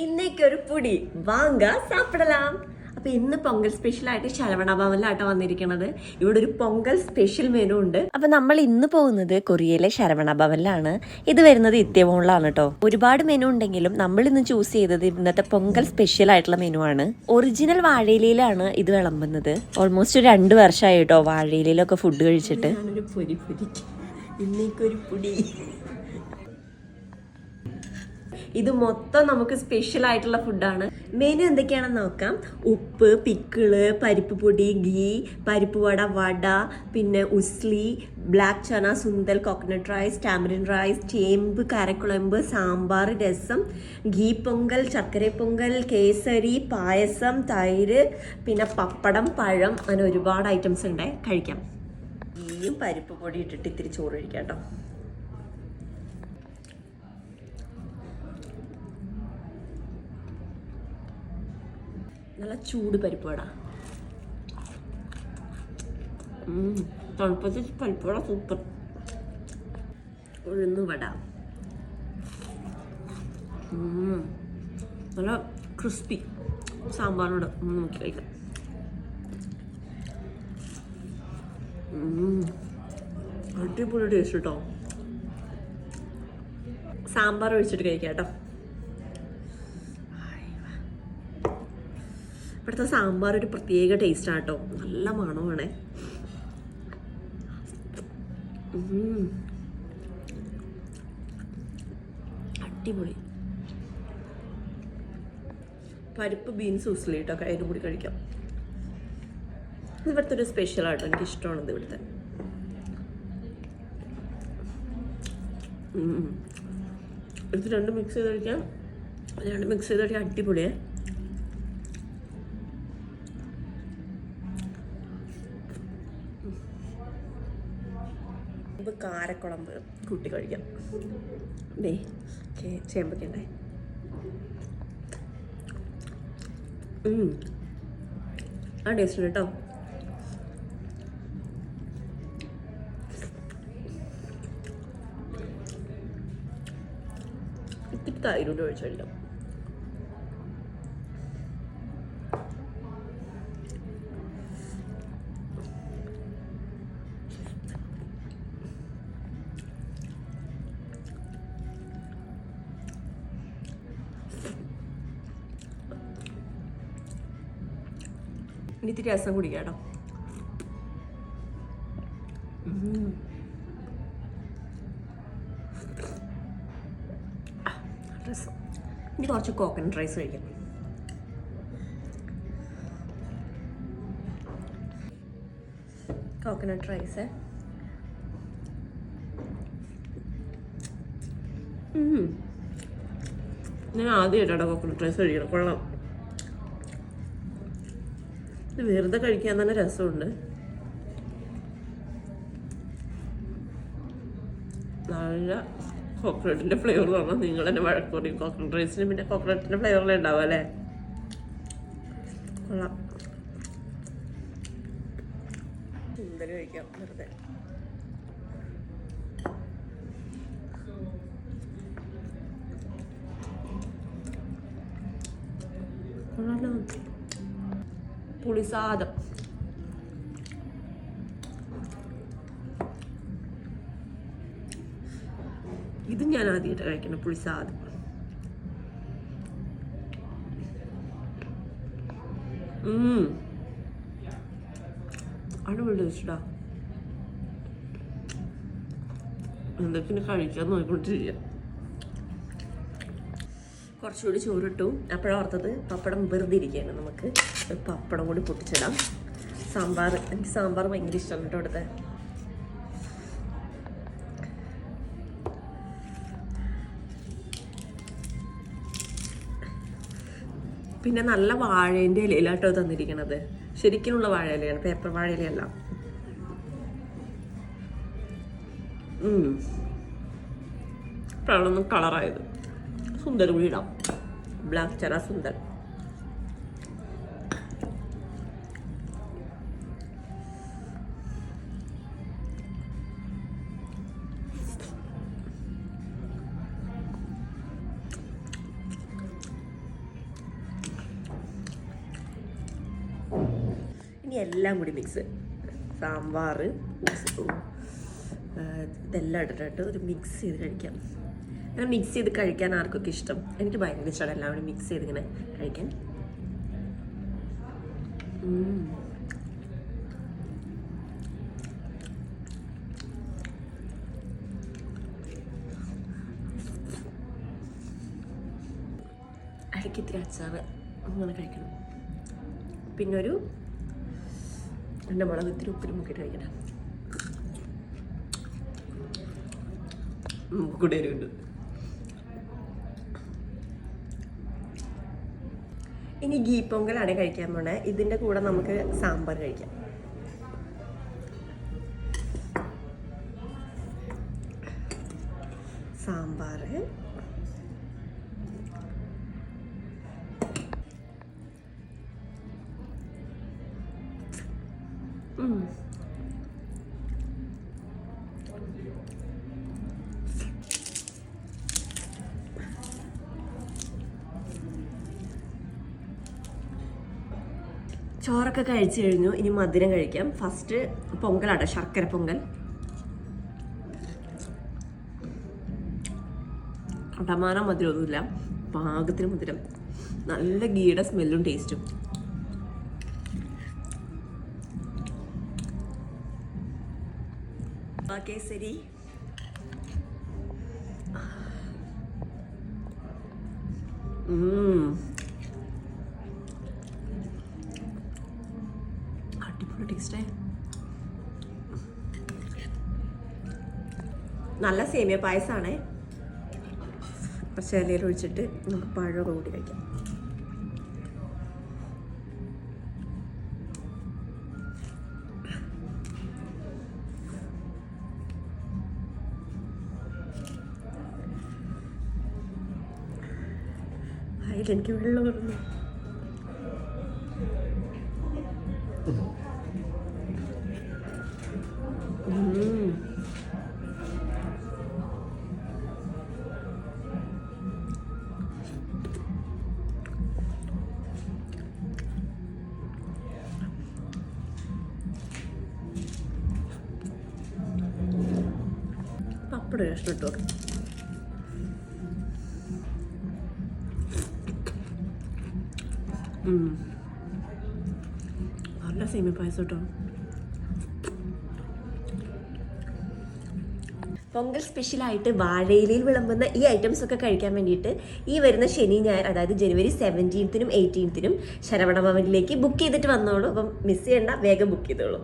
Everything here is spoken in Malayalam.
ഇന്നേക്കൊരു പൊടി വാങ്ങ സാപ്പിടലാം. അപ്പൊ ഇന്ന് പൊങ്കൽ സ്പെഷ്യൽ ആയിട്ട് ശരവണ ഭവനിലാട്ടോ വന്നിരിക്കുന്നത്. ഇവിടെ ഒരു പൊങ്കൽ സ്പെഷ്യൽ മെനു ഉണ്ട്. അപ്പൊ നമ്മൾ ഇന്ന് പോകുന്നത് കൊറിയയിലെ ശരവണ ഭവനിലാണ്. ഇത് വരുന്നത് ഇത്യവോണിലാണ് കേട്ടോ. ഒരുപാട് മെനു ഉണ്ടെങ്കിലും നമ്മൾ ഇന്ന് ചൂസ് ചെയ്തത് ഇന്നത്തെ പൊങ്കൽ സ്പെഷ്യൽ ആയിട്ടുള്ള മെനു ആണ്. ഒറിജിനൽ വാഴയിലയിലാണ് ഇത് വിളമ്പുന്നത്. ഓൾമോസ്റ്റ് 2 വർഷമായി കേട്ടോ വാഴയിലയിലൊക്കെ ഫുഡ് കഴിച്ചിട്ട്. ഇന്നേക്കൊരു പൊടി ഇത് മൊത്തം നമുക്ക് സ്പെഷ്യൽ ആയിട്ടുള്ള ഫുഡാണ്. മെനു എന്തൊക്കെയാണെന്ന് നോക്കാം. ഉപ്പ്, പിക്കിള്, പരിപ്പ് പൊടി, ഗീ, പരിപ്പ് വട, വട, പിന്നെ ഉസ്ലി, ബ്ലാക്ക് ചന, സുന്തൽ, കോക്കനട്ട് റൈസ്, ടാമറിൻ റൈസ്, ചേമ്പ്, കരക്കുളമ്പ്, സാമ്പാർ, രസം, ഗീ പൊങ്കൽ, ചക്കര പൊങ്കൽ, കേസരി, പായസം, തൈര്, പിന്നെ പപ്പടം, പഴം, അങ്ങനെ ഒരുപാട് ഐറ്റംസ് ഉണ്ട്. കഴിക്കാം. ഗീയും പരിപ്പ് പൊടി ഇട്ടിട്ട് ഇത്തിരി ചോറ് കഴിക്കാം കേട്ടോ. നല്ല ചൂട് പരിപ്പ് വട. തണുപ്പത്ത് പരിപ്പ് വട സൂപ്പർ. ഉഴുന്ന് വട നല്ല ക്രിസ്പി. സാമ്പാറിനോട് നോക്കി കഴിക്കാം. അടിപൊളി ടേസ്റ്റ് കേട്ടോ. സാമ്പാർ ഒഴിച്ചിട്ട് കഴിക്കാം കേട്ടോ. ഇവിടുത്തെ സാമ്പാർ ഒരു പ്രത്യേക ടേസ്റ്റാണ് കേട്ടോ. നല്ല മണമാണ്. അടിപൊളി. പരിപ്പ് ബീൻസ് ഉസ്ലി കേട്ടോ. അതിൻ്റെ കൂടി കഴിക്കാം. ഇവിടുത്തെ ഒരു സ്പെഷ്യലാട്ടോ. എനിക്ക് ഇഷ്ടമാണത് ഇവിടുത്തെ. ഇത് രണ്ടും മിക്സ് ചെയ്ത് കഴിക്കാം. രണ്ട് മിക്സ് ചെയ്ത് കഴിക്കാൻ അടിപൊളിയാണ്. കാരക്കുളമ്പ് കൂട്ടി കഴിക്കാം. ദേ ചേമ്പൊക്കെ ഉണ്ടായി. ആ ടേസ്റ്റ് കേട്ടോ. ഇത്തിരി തൈരോട് ഒഴിച്ച് കഴിക്കാം. ഇനി ഇത്തിരി രസം കുടിക്കാം കേട്ടോ. രസം. ഇനി കുറച്ച് കോക്കനട്ട് റൈസ് കഴിക്കാം. കോക്കനട്ട് റൈസ് ഞാൻ ആദ്യമായിട്ടാണ് കോക്കനട്ട് റൈസ് കഴിക്കണം. കൊള്ളാം. ഇത് വെറുതെ കഴിക്കാൻ തന്നെ രസമുണ്ട്. നല്ല കോക്കനട്ടിൻ്റെ ഫ്ലേവറാണ്. നിങ്ങൾ തന്നെ വഴക്ക് പറയും. കോക്കനട്ട് റൈസിന് പിന്നെ കോക്കനട്ടിൻ്റെ ഫ്ലേവറിലേ ഉണ്ടാവും അല്ലേ. കൊള്ളാം. സുന്ദരം കഴിക്കാം വെറുതെ. കൊള്ളാലോ. പുളിസാദം. ഇത് ഞാൻ ആദ്യമായിട്ട് കഴിക്കണം. പുളിസാദം. അടിപൊളി ടേസ്റ്റാ. എന്തൊക്കെ കഴിക്കാൻ നോക്കിക്കൊണ്ടിരിക്കുക. കുറച്ചുകൂടി ചോറിട്ടു. അപ്പോഴാണ് ഓർത്തത് പപ്പടം വെറുതെ ഇരിക്കുകയാണ്. നമുക്ക് പപ്പടം കൂടി പൊട്ടിച്ചിടാം. സാമ്പാർ. എനിക്ക് സാമ്പാർ ഭയങ്കര ഇഷ്ടമാണ് കേട്ടോ ഇവിടുത്തെ. പിന്നെ നല്ല വാഴേൻ്റെ ഇലയിലാട്ടോ തന്നിരിക്കണത്. ശരിക്കുള്ള വാഴ ഇലയാണ്, പേപ്പർ വാഴ ഇലയല്ല. ഇപ്പോഴാണൊന്നും കളറായത്. സുന്ദർ കൂടി ഇടാം. ബ്ലാക്ക് ചന സുന്ദർ. ഇനി എല്ലാം കൂടി മിക്സ്, സാമ്പാർ ഇതെല്ലാം ഇട്ടിട്ട് ഒരു മിക്സ് ചെയ്ത് കഴിക്കാം. അങ്ങനെ മിക്സ് ചെയ്ത് കഴിക്കാൻ ആർക്കൊക്കെ ഇഷ്ടം? എനിക്ക് ഭയങ്കര ഇഷ്ടമാണ് എല്ലാം കൂടി മിക്സ് ചെയ്ത് ഇങ്ങനെ കഴിക്കാൻ. ഇടയ്ക്ക് ഇത്തിരി അച്ചാറ് അങ്ങനെ കഴിക്കണം. പിന്നെ ഒരു എൻ്റെ മുളക് ഇത്തിരി ഉപ്പിന് മുക്കിയിട്ട് കഴിക്കണം. കൂടെ ഉണ്ട്. ഇനി ഗീ പൊങ്കലാണ് കഴിക്കാൻ പോണേ. ഇതിൻ്റെ കൂടെ നമുക്ക് സാമ്പാർ കഴിക്കാം. സാമ്പാർ, ചോറൊക്കെ കഴിച്ചു കഴിഞ്ഞു. ഇനി മധുരം കഴിക്കാം. ഫസ്റ്റ് പൊങ്കലാട്ടോ, ശർക്കര പൊങ്കൽ. കണ്ടമാനം മധുരമൊന്നുമില്ല, പാകത്തിന് മധുരം, നല്ല ഗീയുടെ സ്മെല്ലും ടേസ്റ്റും. കേസരി, അടിപൊളി ടേസ്റ്റേ. നല്ല സേമിയ പായസമാണേ. കുറച്ച് ഇലയിൽ ഒഴിച്ചിട്ട് നമുക്ക് പഴമൊക്കെ കൂടി കഴിക്കാം. എനിക്ക് വെള്ളം വരുന്നു. പപ്പടം കഷ്ണം ഇട്ടു. നല്ല സേമിയ പായസം കേട്ടോ. പൊങ്കൽ സ്പെഷ്യലായിട്ട് വാഴയിലയിൽ വിളമ്പുന്ന ഈ ഐറ്റംസ് ഒക്കെ കഴിക്കാൻ വേണ്ടിയിട്ട് ഈ വരുന്ന ശനി ഞായർ, അതായത് ജനുവരി 17-നും 18-നും ശരവണ ഭവനിലേക്ക് ബുക്ക് ചെയ്തിട്ട് വന്നോളൂ. അപ്പം മിസ് ചെയ്യണ്ട, വേഗം ബുക്ക് ചെയ്തോളൂ.